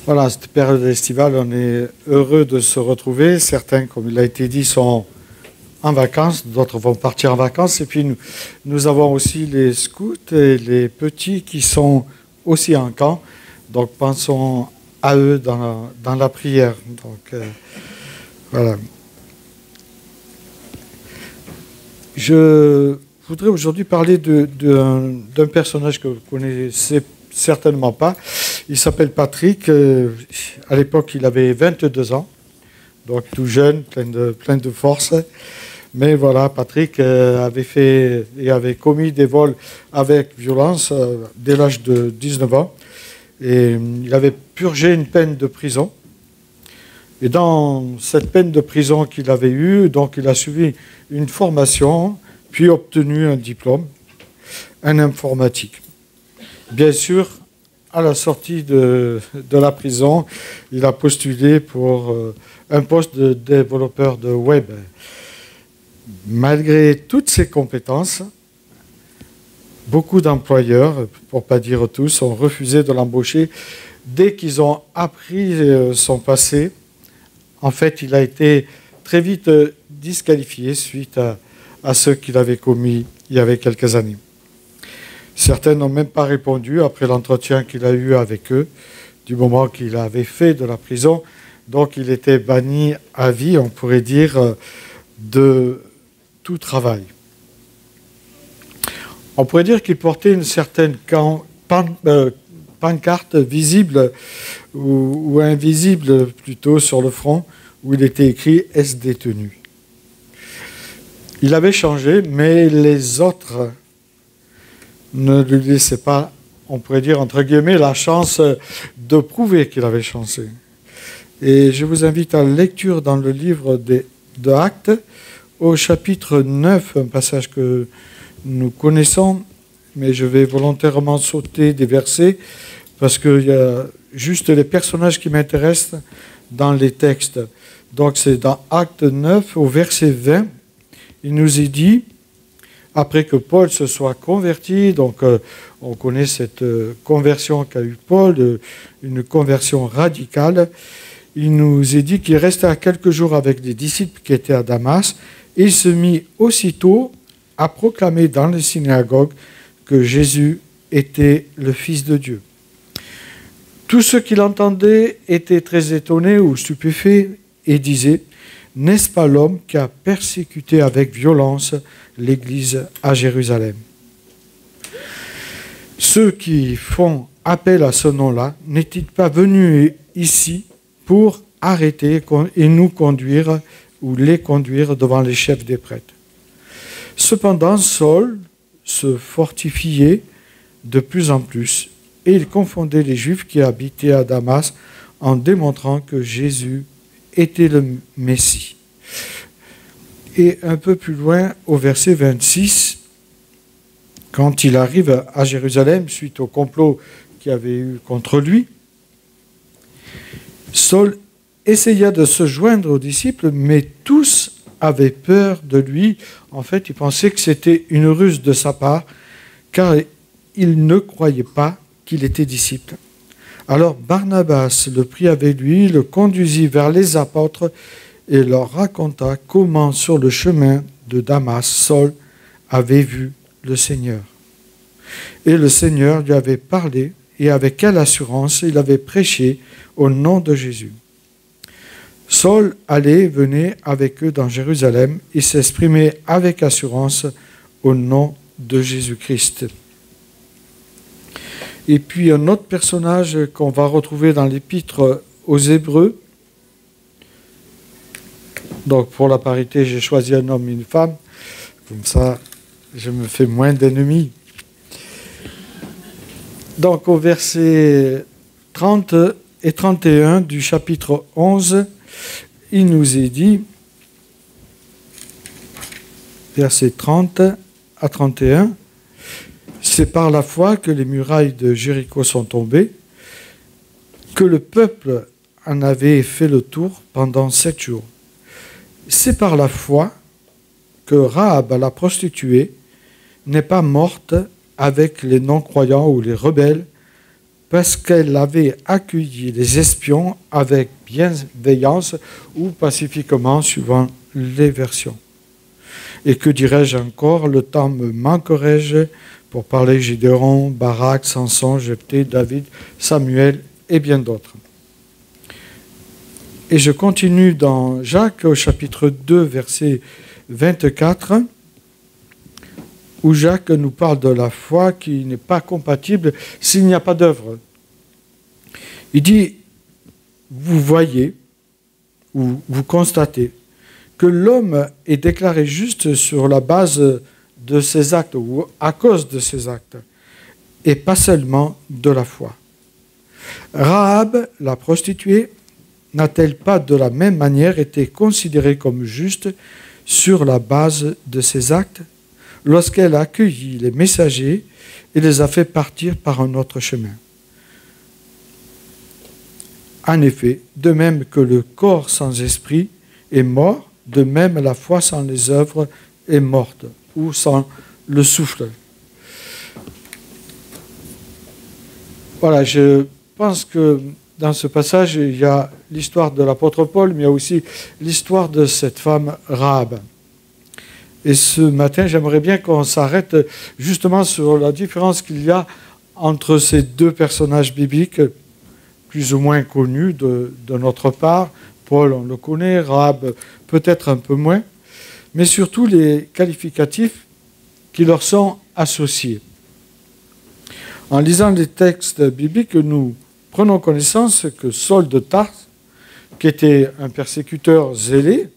Voilà, cette période estivale, on est heureux de se retrouver. Certains, comme il a été dit, sont en vacances, d'autres vont partir en vacances. Et puis nous avons aussi les scouts et les petits qui sont aussi en camp. Donc pensons à eux dans la prière. Donc voilà. Je voudrais aujourd'hui parler d'un personnage que vous connaissez certainement pas. Il s'appelle Patrick. À l'époque, il avait 22 ans, donc tout jeune, plein de force. Mais voilà, Patrick avait commis des vols avec violence dès l'âge de 19 ans. Et il avait purgé une peine de prison. Et dans cette peine de prison qu'il avait eue, donc il a suivi une formation, puis obtenu un diplôme, en informatique. Bien sûr, à la sortie de la prison, il a postulé pour un poste de développeur de web. Malgré toutes ses compétences, beaucoup d'employeurs, pour ne pas dire tous, ont refusé de l'embaucher dès qu'ils ont appris son passé. En fait, il a été très vite disqualifié suite à ce qu'il avait commis il y avait quelques années. Certains n'ont même pas répondu après l'entretien qu'il a eu avec eux, du moment qu'il avait fait de la prison. Donc il était banni à vie, on pourrait dire, de tout travail. On pourrait dire qu'il portait une certaine pancarte visible ou invisible plutôt sur le front, où il était écrit « Est détenu ». Il avait changé, mais les autres ne lui laissaient pas, on pourrait dire entre guillemets, la chance de prouver qu'il avait changé. Et je vous invite à la lecture dans le livre de Actes, au chapitre 9, un passage que nous connaissons, mais je vais volontairement sauter des versets, parce qu'il y a juste les personnages qui m'intéressent dans les textes. Donc c'est dans Actes 9, au verset 20, il nous est dit, après que Paul se soit converti, donc on connaît cette conversion qu'a eu Paul, une conversion radicale, il nous est dit qu'il resta quelques jours avec des disciples qui étaient à Damas, et il se mit aussitôt à proclamer dans les synagogues que Jésus était le Fils de Dieu. Tous ceux qui l'entendaient étaient très étonnés ou stupéfaits et disaient « N'est-ce pas l'homme qui a persécuté avec violence l'Église à Jérusalem ?» Ceux qui font appel à ce nom-là n'est-il pas venu ici pour arrêter et nous conduire ou les conduire devant les chefs des prêtres? Cependant, Saul se fortifiait de plus en plus et il confondait les Juifs qui habitaient à Damas en démontrant que Jésus était le Messie. Et un peu plus loin, au verset 26, quand il arrive à Jérusalem, suite au complot qu'il y avait eu contre lui, Saul essaya de se joindre aux disciples, mais tous avaient peur de lui. En fait, ils pensaient que c'était une ruse de sa part, car ils ne croyaient pas qu'il était disciple. Alors Barnabas le prit avec lui, le conduisit vers les apôtres et leur raconta comment sur le chemin de Damas, Saul avait vu le Seigneur. Et le Seigneur lui avait parlé et avec quelle assurance il avait prêché au nom de Jésus. Saul allait et venait avec eux dans Jérusalem et s'exprimait avec assurance au nom de Jésus-Christ. Et puis un autre personnage qu'on va retrouver dans l'épître aux Hébreux. Donc pour la parité, j'ai choisi un homme et une femme. Comme ça, je me fais moins d'ennemis. Donc au verset 30 et 31 du chapitre 11, il nous est dit, versets 30 à 31, c'est par la foi que les murailles de Jéricho sont tombées, que le peuple en avait fait le tour pendant 7 jours. C'est par la foi que Rahab, la prostituée, n'est pas morte avec les non-croyants ou les rebelles, parce qu'elle avait accueilli les espions avec bienveillance ou pacifiquement, suivant les versions. Et que dirais-je encore, le temps me manquerait-je pour parler Gédéon, Barak, Samson, Jephthé, David, Samuel et bien d'autres. Et je continue dans Jacques au chapitre 2, verset 24, où Jacques nous parle de la foi qui n'est pas compatible s'il n'y a pas d'œuvre. Il dit, vous voyez, ou vous constatez, que l'homme est déclaré juste sur la base de ses actes, ou à cause de ses actes, et pas seulement de la foi. Rahab, la prostituée, n'a-t-elle pas de la même manière été considérée comme juste sur la base de ses actes lorsqu'elle a accueilli les messagers et les a fait partir par un autre chemin? En effet, de même que le corps sans esprit est mort, de même la foi sans les œuvres est morte, ou sans le souffle. Voilà, je pense que dans ce passage, il y a l'histoire de l'apôtre Paul, mais il y a aussi l'histoire de cette femme Rahab. Et ce matin, j'aimerais bien qu'on s'arrête justement sur la différence qu'il y a entre ces deux personnages bibliques, plus ou moins connus de notre part. Paul, on le connaît, Rahab, peut-être un peu moins, mais surtout les qualificatifs qui leur sont associés. En lisant les textes bibliques, nous prenons connaissance que Saul de Tarse, qui était un persécuteur zélé,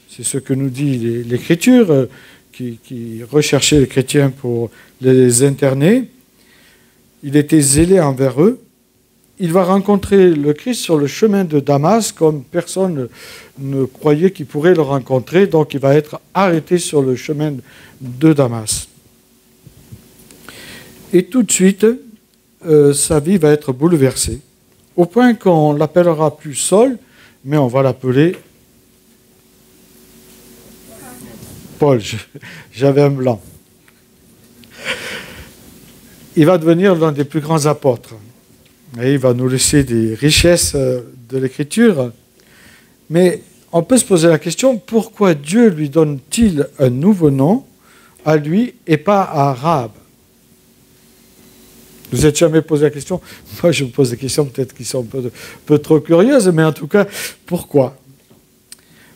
c'est ce que nous dit l'Écriture, qui recherchait les chrétiens pour les interner, il était zélé envers eux. Il va rencontrer le Christ sur le chemin de Damas, comme personne ne croyait qu'il pourrait le rencontrer, donc il va être arrêté sur le chemin de Damas. Et tout de suite, sa vie va être bouleversée, au point qu'on ne l'appellera plus Saul, mais on va l'appeler Paul. J'avais un blanc. Il va devenir l'un des plus grands apôtres. Et il va nous laisser des richesses de l'Écriture. Mais on peut se poser la question, pourquoi Dieu lui donne-t-il un nouveau nom à lui et pas à Rahab? Vous n'êtes jamais posé la question? Moi, je me pose des questions peut-être qui sont un peu trop curieuses, mais en tout cas, pourquoi?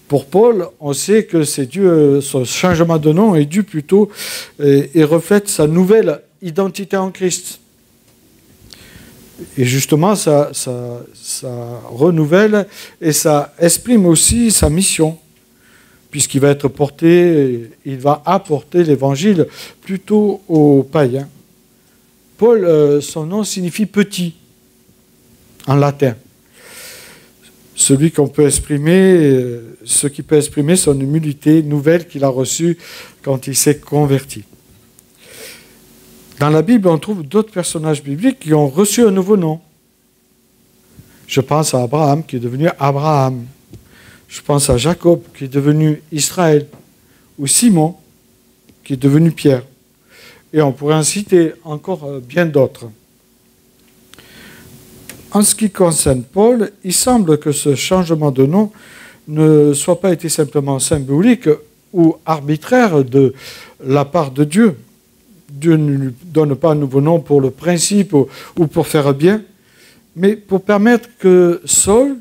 Pour Paul, on sait que c'est dû, son changement de nom est dû plutôt et reflète sa nouvelle identité en Christ. Et justement, ça renouvelle et ça exprime aussi sa mission, puisqu'il va être porté, il va apporter l'évangile plutôt aux païens. Paul, son nom signifie petit en latin. Celui qu'on peut exprimer, ce qui peut exprimer son humilité nouvelle qu'il a reçue quand il s'est converti. Dans la Bible, on trouve d'autres personnages bibliques qui ont reçu un nouveau nom. Je pense à Abraham, qui est devenu Abraham. Je pense à Jacob, qui est devenu Israël. Ou Simon, qui est devenu Pierre. Et on pourrait en citer encore bien d'autres. En ce qui concerne Paul, il semble que ce changement de nom ne soit pas été simplement symbolique ou arbitraire de la part de Dieu. Dieu ne lui donne pas un nouveau nom pour le principe ou pour faire bien, mais pour permettre que Saul,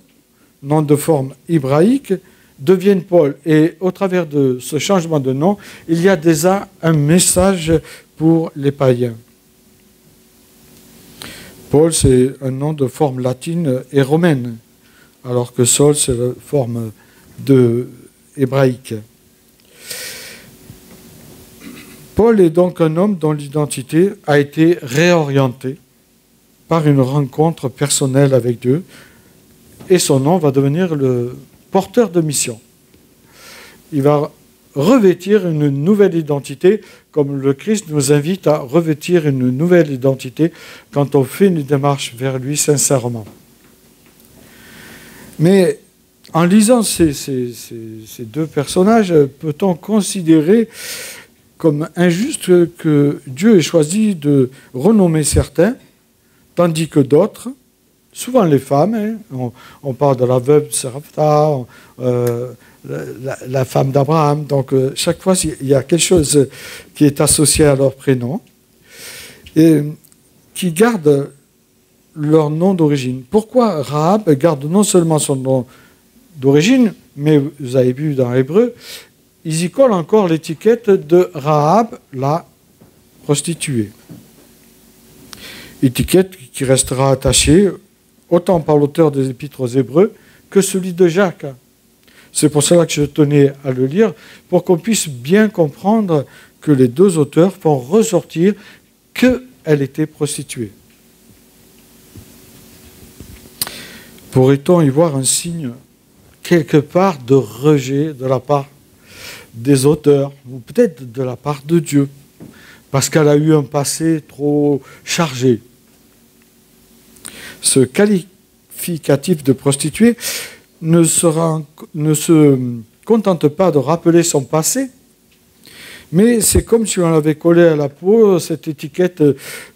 nom de forme hébraïque, devienne Paul. Et au travers de ce changement de nom, il y a déjà un message pour les païens. Paul, c'est un nom de forme latine et romaine, alors que Saul, c'est la forme hébraïque. Paul est donc un homme dont l'identité a été réorientée par une rencontre personnelle avec Dieu, et son nom va devenir le porteur de mission. Il va revêtir une nouvelle identité, comme le Christ nous invite à revêtir une nouvelle identité quand on fait une démarche vers lui sincèrement. Mais en lisant ces deux personnages, peut-on considérer comme injuste que Dieu ait choisi de renommer certains, tandis que d'autres, souvent les femmes, on parle de la veuve de Sarepta, la femme d'Abraham, donc chaque fois il y a quelque chose qui est associé à leur prénom, et qui gardent leur nom d'origine. Pourquoi Rahab garde non seulement son nom d'origine, mais vous avez vu dans l'hébreu, ils y collent encore l'étiquette de Rahab, la prostituée. Étiquette qui restera attachée autant par l'auteur des Épîtres aux Hébreux que celui de Jacques. C'est pour cela que je tenais à le lire, pour qu'on puisse bien comprendre que les deux auteurs font ressortir qu'elle était prostituée. Pourrait-on y voir un signe quelque part de rejet de la part des auteurs, ou peut-être de la part de Dieu, parce qu'elle a eu un passé trop chargé? Ce qualificatif de prostituée ne se contente pas de rappeler son passé, mais c'est comme si on avait collé à la peau cette étiquette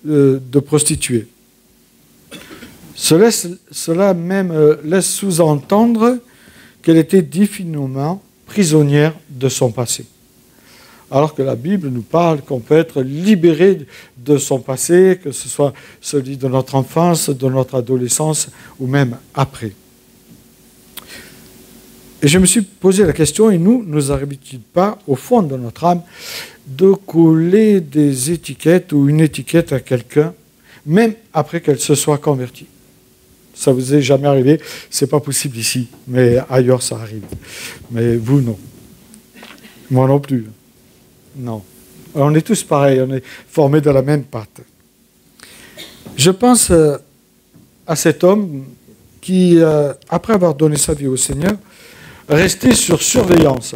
de prostituée. Cela même laisse sous-entendre qu'elle était définitivement prisonnière de son passé. Alors que la Bible nous parle qu'on peut être libéré de son passé, que ce soit celui de notre enfance, de notre adolescence ou même après. Et je me suis posé la question, et nous arrive-t-il pas, au fond de notre âme, de coller des étiquettes ou une étiquette à quelqu'un, même après qu'elle se soit convertie? Ça vous est jamais arrivé, c'est pas possible ici, mais ailleurs ça arrive. Mais vous, non. Moi non plus. Non. On est tous pareils, on est formés de la même pâte. Je pense à cet homme qui, après avoir donné sa vie au Seigneur, restait sur surveillance.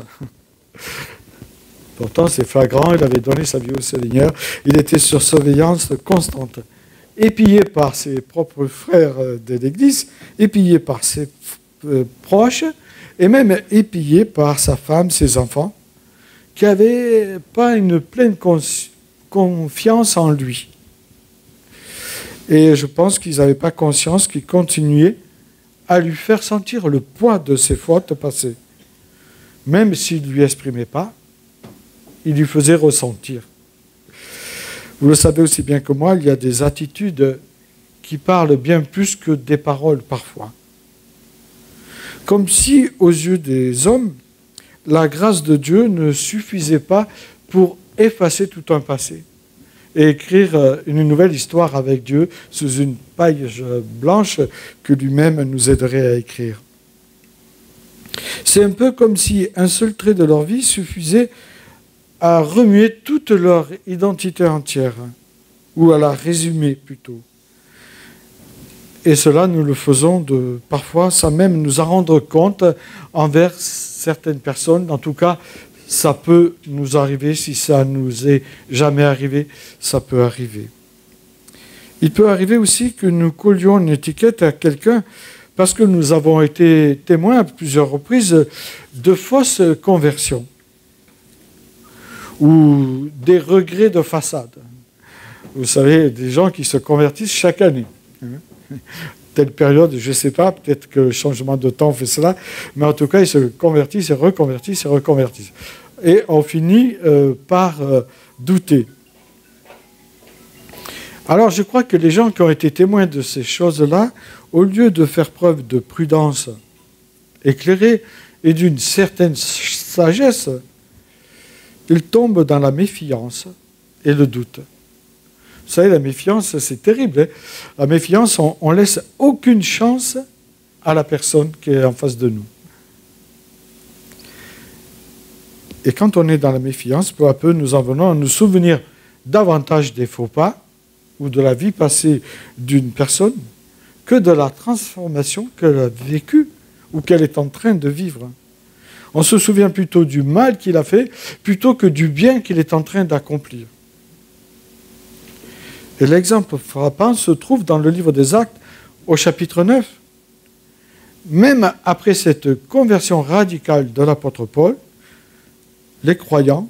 Pourtant, c'est flagrant, il avait donné sa vie au Seigneur, il était sur surveillance constante. Épillé par ses propres frères de l'Église, épillé par ses proches, et même épillé par sa femme, ses enfants, qui n'avaient pas une pleine confiance en lui. Et je pense qu'ils n'avaient pas conscience qu'ils continuaient à lui faire sentir le poids de ses fautes passées. Même s'il ne lui exprimait pas, il lui faisait ressentir. Vous le savez aussi bien que moi, il y a des attitudes qui parlent bien plus que des paroles parfois. Comme si, aux yeux des hommes, la grâce de Dieu ne suffisait pas pour effacer tout un passé et écrire une nouvelle histoire avec Dieu sous une page blanche que lui-même nous aiderait à écrire. C'est un peu comme si un seul trait de leur vie suffisait à remuer toute leur identité entière, ou à la résumer plutôt. Et cela, nous le faisons parfois, sans même nous en rendre compte envers certaines personnes. En tout cas, ça peut nous arriver, si ça nous est jamais arrivé, ça peut arriver. Il peut arriver aussi que nous collions une étiquette à quelqu'un parce que nous avons été témoins à plusieurs reprises de fausses conversions ou des regrets de façade. Vous savez, des gens qui se convertissent chaque année. Telle période, je ne sais pas, peut-être que le changement de temps fait cela, mais en tout cas, ils se convertissent et reconvertissent et reconvertissent. Et on finit par douter. Alors, je crois que les gens qui ont été témoins de ces choses-là, au lieu de faire preuve de prudence éclairée et d'une certaine sagesse, ils tombent dans la méfiance et le doute. Vous savez, la méfiance, c'est terrible. Hein. La méfiance, on laisse aucune chance à la personne qui est en face de nous. Et quand on est dans la méfiance, peu à peu, nous en venons à nous souvenir davantage des faux pas ou de la vie passée d'une personne que de la transformation qu'elle a vécue ou qu'elle est en train de vivre. On se souvient plutôt du mal qu'il a fait plutôt que du bien qu'il est en train d'accomplir. Et l'exemple frappant se trouve dans le livre des Actes, au chapitre 9. Même après cette conversion radicale de l'apôtre Paul, les croyants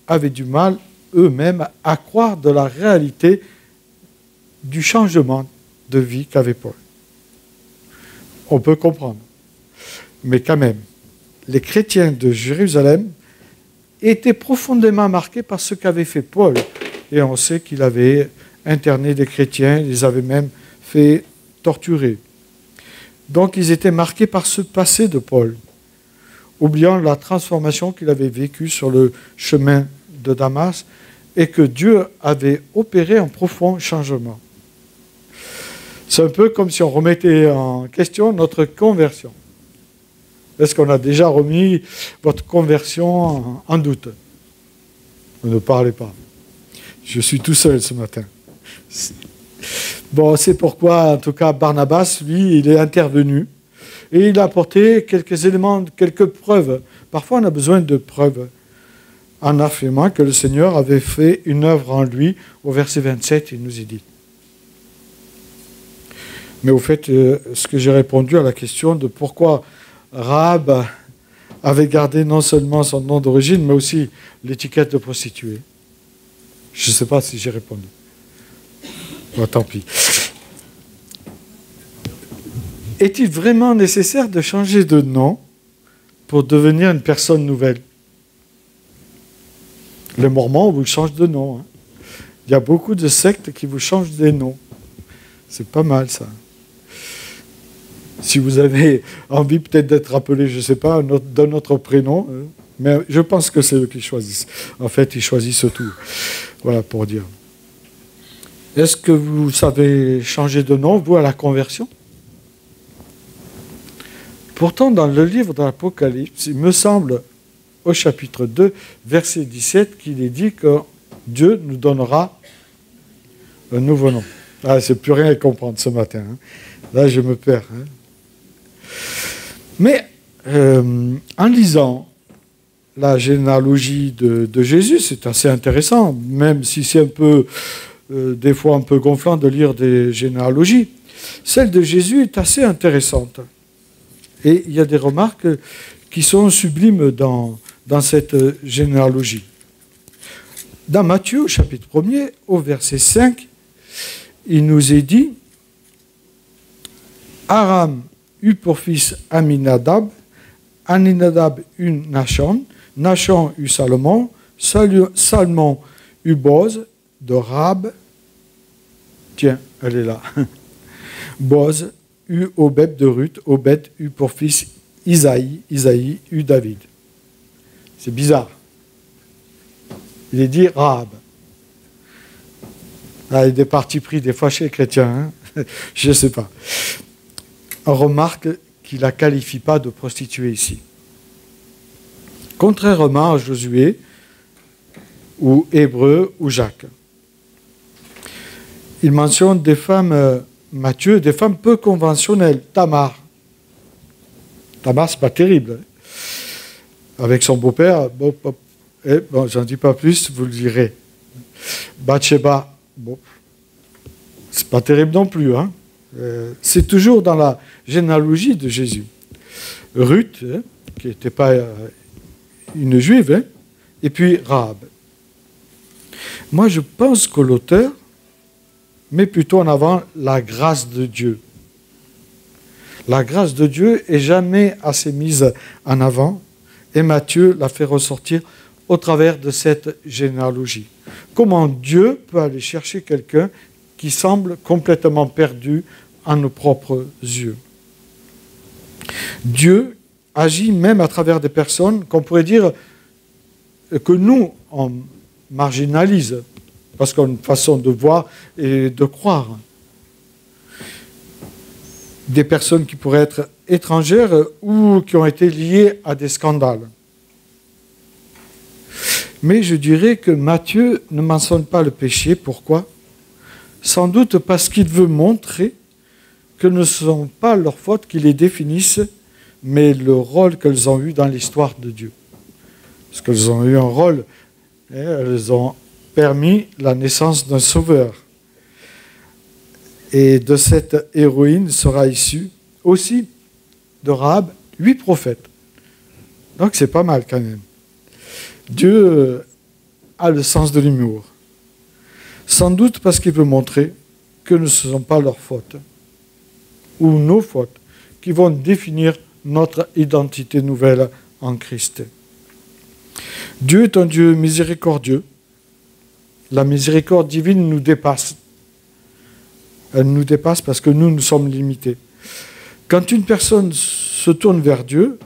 avaient du mal eux-mêmes à croire de la réalité du changement de vie qu'avait Paul. On peut comprendre. Mais quand même, les chrétiens de Jérusalem étaient profondément marqués par ce qu'avait fait Paul. Et on sait qu'il avait interné des chrétiens, il les avait même fait torturer. Donc ils étaient marqués par ce passé de Paul, oubliant la transformation qu'il avait vécue sur le chemin de Damas et que Dieu avait opéré un profond changement. C'est un peu comme si on remettait en question notre conversion. Est-ce qu'on a déjà remis votre conversion en doute? Ne parlez pas. Je suis tout seul ce matin. Bon, c'est pourquoi, en tout cas, Barnabas, lui, il est intervenu et il a apporté quelques éléments, quelques preuves. Parfois, on a besoin de preuves en affirmant que le Seigneur avait fait une œuvre en lui. Au verset 27, il nous est dit. Mais au fait, ce que j'ai répondu à la question de pourquoi Rahab avait gardé non seulement son nom d'origine, mais aussi l'étiquette de prostituée. Je ne sais pas si j'ai répondu. Bon, tant pis. Est-il vraiment nécessaire de changer de nom pour devenir une personne nouvelle? Les Mormons vous changent de nom. Hein. Il y a beaucoup de sectes qui vous changent des noms. C'est pas mal ça. Si vous avez envie peut-être d'être appelé, je ne sais pas, d'un autre prénom, mais je pense que c'est eux qui choisissent. En fait, ils choisissent tout. Voilà pour dire. Est-ce que vous savez changer de nom, vous, à la conversion? Pourtant, dans le livre de l'Apocalypse, il me semble, au chapitre 2, verset 17, qu'il est dit que Dieu nous donnera un nouveau nom. Ah, c'est plus rien à comprendre ce matin. Hein. Là, je me perds. Hein. Mais en lisant la généalogie de Jésus, c'est assez intéressant, même si c'est un peu, des fois un peu gonflant de lire des généalogies. Celle de Jésus est assez intéressante. Et il y a des remarques qui sont sublimes dans cette généalogie. Dans Matthieu, au chapitre 1er, au verset 5, il nous est dit « Aram eut pour fils Aminadab, Aminadab eut Nachon, Nachon eut Salomon, Salomon eut Boz de Rahab. » Tiens, elle est là. Boz eut Obed de Ruth, Obed eut pour fils Isaïe, Isaïe eut David. C'est bizarre. Il est dit Rahab. Ah, il y a des partis pris des fois chez les chrétiens, hein. Je ne sais pas. On remarque qu'il ne la qualifie pas de prostituée ici. Contrairement à Josué, ou Hébreu, ou Jacques. Il mentionne des femmes, Matthieu, des femmes peu conventionnelles. Tamar. Tamar, ce n'est pas terrible. Hein. Avec son beau-père, bon, j'en dis pas plus, vous le direz. Bathsheba, bon, c'est pas terrible non plus. Hein. C'est toujours dans la généalogie de Jésus. Ruth, hein, qui n'était pas une juive, hein, et puis Rahab. Moi, je pense que l'auteur met plutôt en avant la grâce de Dieu. La grâce de Dieu est jamais assez mise en avant, et Matthieu la fait ressortir au travers de cette généalogie. Comment Dieu peut aller chercher quelqu'un qui semble complètement perdu à nos propres yeux. Dieu agit même à travers des personnes qu'on pourrait dire que nous, on marginalise, parce qu'on a une façon de voir et de croire. Des personnes qui pourraient être étrangères ou qui ont été liées à des scandales. Mais je dirais que Matthieu ne mentionne pas le péché. Pourquoi ? Sans doute parce qu'il veut montrer que ne sont pas leurs fautes qui les définissent, mais le rôle qu'elles ont eu dans l'histoire de Dieu. Parce qu'elles ont eu un rôle, elles ont permis la naissance d'un sauveur. Et de cette héroïne sera issu aussi de Rahab 8 prophètes. Donc c'est pas mal quand même. Dieu a le sens de l'humour. Sans doute parce qu'il veut montrer que ne sont pas leurs fautes ou nos fautes qui vont définir notre identité nouvelle en Christ. Dieu est un Dieu miséricordieux. La miséricorde divine nous dépasse. Elle nous dépasse parce que nous sommes limités. Quand une personne se tourne vers Dieu,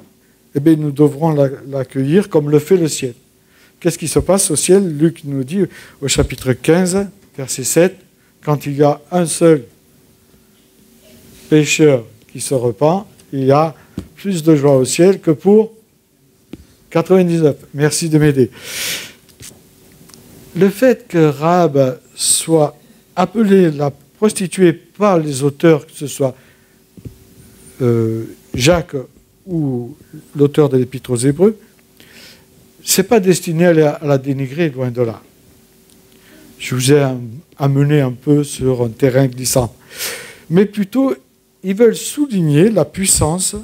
eh bien, nous devrons l'accueillir comme le fait le ciel. Qu'est-ce qui se passe au ciel? Luc nous dit au chapitre 15, verset 7, quand il y a un seul pécheur qui se repent, il y a plus de joie au ciel que pour 99. Merci de m'aider. Le fait que Rahab soit appelée la prostituée par les auteurs, que ce soit Jacques ou l'auteur de l'Épître aux Hébreux, ce n'est pas destiné à la dénigrer, loin de là. Je vous ai amené un peu sur un terrain glissant. Mais plutôt, ils veulent souligner la puissance,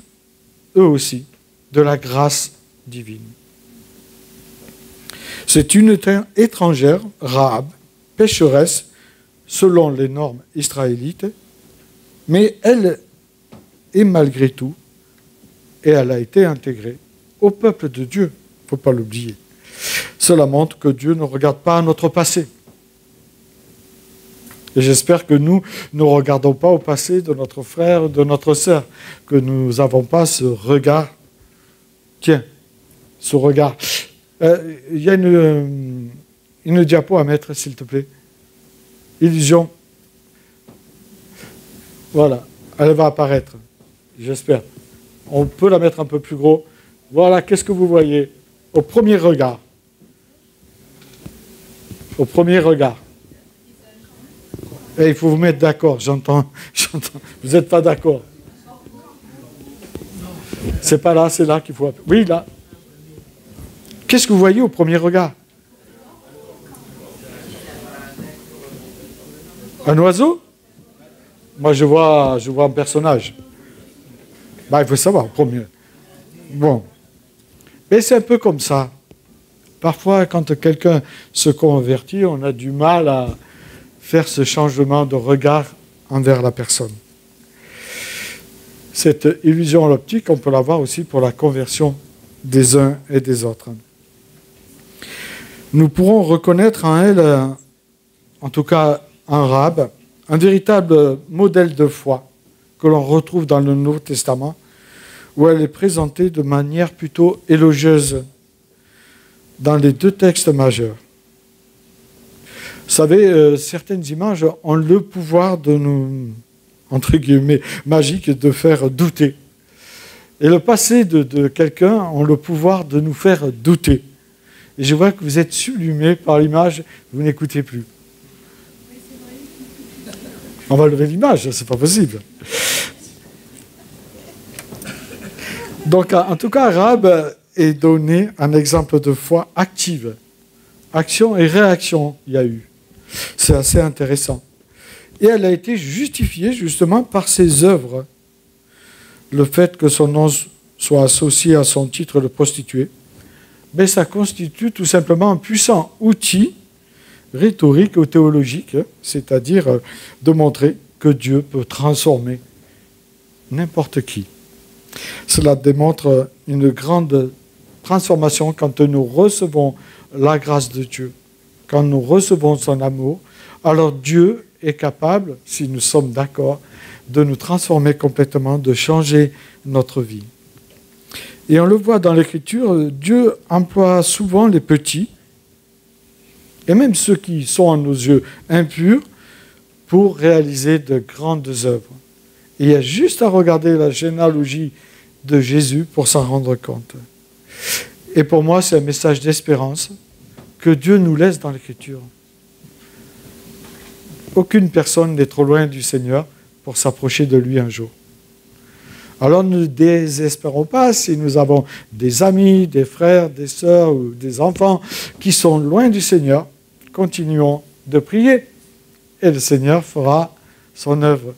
eux aussi, de la grâce divine. C'est une étrangère, Rahab, pécheresse, selon les normes israélites, mais elle est malgré tout, et elle a été intégrée au peuple de Dieu. Il ne faut pas l'oublier. Cela montre que Dieu ne regarde pas à notre passé. Et j'espère que nous ne regardons pas au passé de notre frère, de notre sœur, que nous n'avons pas ce regard. Tiens, ce regard. Il y a une diapo à mettre, s'il te plaît. Illusion. Voilà, elle va apparaître, j'espère. On peut la mettre un peu plus gros. Voilà, qu'est-ce que vous voyez au premier regard? Au premier regard. Et il faut vous mettre d'accord, j'entends. Vous n'êtes pas d'accord. C'est pas là, c'est là qu'il faut... Oui, là. Qu'est-ce que vous voyez au premier regard? Un oiseau? Moi, je vois un personnage. Il faut savoir, premier. Bon. Mais c'est un peu comme ça. Parfois, quand quelqu'un se convertit, on a du mal à faire ce changement de regard envers la personne. Cette illusion optique, on peut l'avoir aussi pour la conversion des uns et des autres. Nous pourrons reconnaître en elle, en tout cas en Rahab, un véritable modèle de foi que l'on retrouve dans le Nouveau Testament, où elle est présentée de manière plutôt élogieuse dans les deux textes majeurs. Vous savez, certaines images ont le pouvoir de nous, entre guillemets, magique, de faire douter. Et le passé de quelqu'un a le pouvoir de nous faire douter. Et je vois que vous êtes sublimés par l'image, vous n'écoutez plus. On va lever l'image, c'est pas possible. Donc, en tout cas, Rahab est donné un exemple de foi active. Action et réaction, il y a eu. C'est assez intéressant. Et elle a été justifiée justement par ses œuvres. Le fait que son nom soit associé à son titre de prostituée, mais ça constitue tout simplement un puissant outil rhétorique ou théologique, c'est-à-dire de montrer que Dieu peut transformer n'importe qui. Cela démontre une grande transformation quand nous recevons la grâce de Dieu, quand nous recevons son amour. Alors Dieu est capable, si nous sommes d'accord, de nous transformer complètement, de changer notre vie. Et on le voit dans l'Écriture, Dieu emploie souvent les petits, et même ceux qui sont à nos yeux impurs, pour réaliser de grandes œuvres. Et il y a juste à regarder la généalogie de Jésus pour s'en rendre compte. Et pour moi, c'est un message d'espérance que Dieu nous laisse dans l'Écriture. Aucune personne n'est trop loin du Seigneur pour s'approcher de lui un jour. Alors ne désespérons pas si nous avons des amis, des frères, des sœurs ou des enfants qui sont loin du Seigneur. Continuons de prier et le Seigneur fera son œuvre.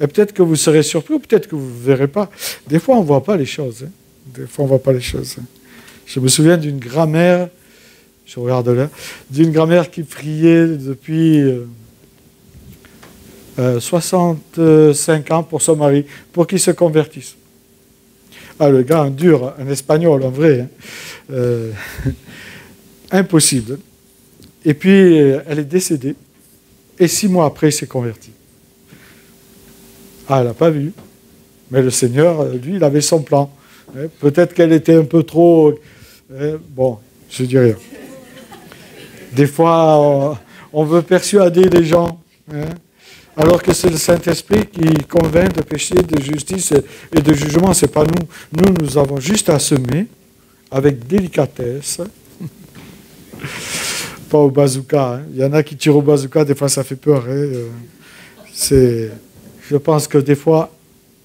Et peut-être que vous serez surpris ou peut-être que vous ne verrez pas. Des fois, on ne voit pas les choses. Des fois, on ne voit pas les choses. Je me souviens d'une grand-mère, je regarde là, d'une grand-mère qui priait depuis 65 ans pour son mari, pour qu'il se convertisse. Ah, le gars, un dur, un espagnol, en vrai. Impossible. Et puis, elle est décédée. Et 6 mois après, il s'est converti. Ah, elle n'a pas vu. Mais le Seigneur, lui, il avait son plan. Peut-être qu'elle était un peu trop... Bon, je dis rien. Des fois, on veut persuader les gens, alors que c'est le Saint-Esprit qui convainc de péché, de justice et de jugement. Ce n'est pas nous. Nous avons juste à semer avec délicatesse. Pas au bazooka. Il y en a qui tirent au bazooka, des fois ça fait peur. Je pense que des fois,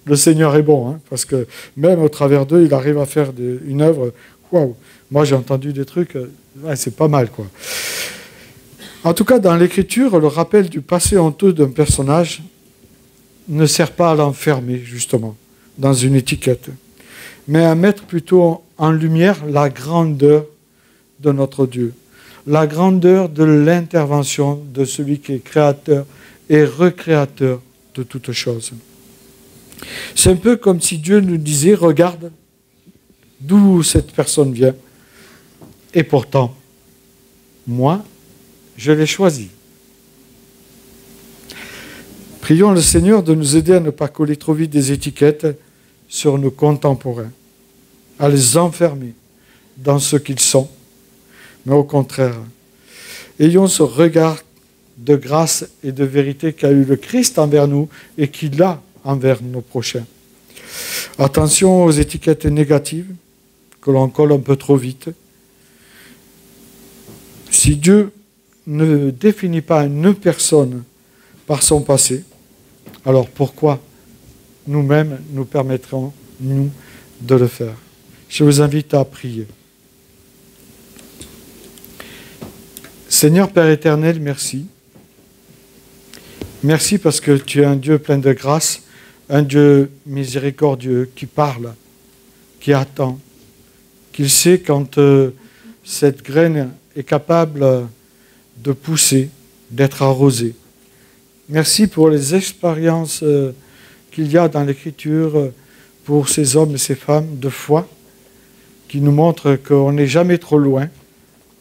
le Seigneur est bon, parce que même au travers d'eux, il arrive à faire une œuvre. Waouh! Moi, j'ai entendu des trucs, c'est pas mal, quoi. En tout cas, dans l'Écriture, le rappel du passé honteux d'un personnage ne sert pas à l'enfermer, justement, dans une étiquette, mais à mettre plutôt en lumière la grandeur de notre Dieu, la grandeur de l'intervention de celui qui est créateur et recréateur de toutes choses. C'est un peu comme si Dieu nous disait, regarde d'où cette personne vient, et pourtant, moi, je l'ai choisi. Prions le Seigneur de nous aider à ne pas coller trop vite des étiquettes sur nos contemporains, à les enfermer dans ce qu'ils sont, mais au contraire, ayons ce regard de grâce et de vérité qu'a eu le Christ envers nous et qu'il a envers nos prochains. Attention aux étiquettes négatives que l'on colle un peu trop vite. Si Dieu ne définit pas une personne par son passé, alors pourquoi nous-mêmes nous permettrons, nous, de le faire? Je vous invite à prier. Seigneur Père éternel, merci. Merci parce que tu es un Dieu plein de grâce, un Dieu miséricordieux qui parle, qui attend, qu'il sait quand cette graine est capable de pousser, d'être arrosée. Merci pour les expériences qu'il y a dans l'Écriture pour ces hommes et ces femmes de foi qui nous montrent qu'on n'est jamais trop loin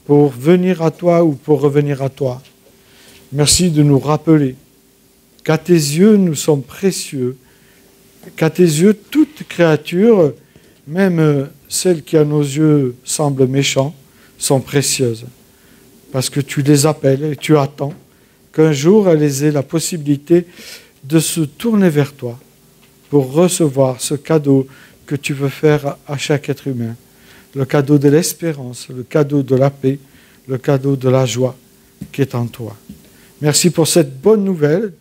pour venir à toi ou pour revenir à toi. Merci de nous rappeler qu'à tes yeux, nous sommes précieux, qu'à tes yeux, toute créature, même celles qui à nos yeux semblent méchantes, sont précieuses. Parce que tu les appelles et tu attends qu'un jour elles aient la possibilité de se tourner vers toi pour recevoir ce cadeau que tu veux faire à chaque être humain. Le cadeau de l'espérance, le cadeau de la paix, le cadeau de la joie qui est en toi. Merci pour cette bonne nouvelle.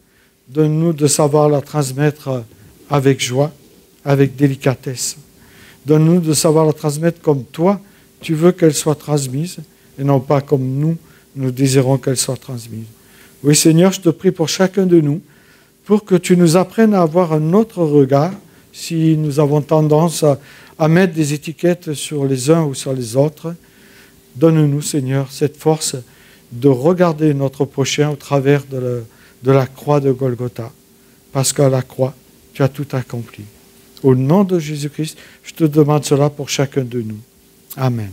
Donne-nous de savoir la transmettre avec joie, avec délicatesse. Donne-nous de savoir la transmettre comme toi, tu veux qu'elle soit transmise, et non pas comme nous désirons qu'elle soit transmise. Oui, Seigneur, je te prie pour chacun de nous, pour que tu nous apprennes à avoir un autre regard, si nous avons tendance à mettre des étiquettes sur les uns ou sur les autres. Donne-nous, Seigneur, cette force de regarder notre prochain au travers de la croix de Golgotha, parce qu'à la croix, tu as tout accompli. Au nom de Jésus-Christ, je te demande cela pour chacun de nous. Amen.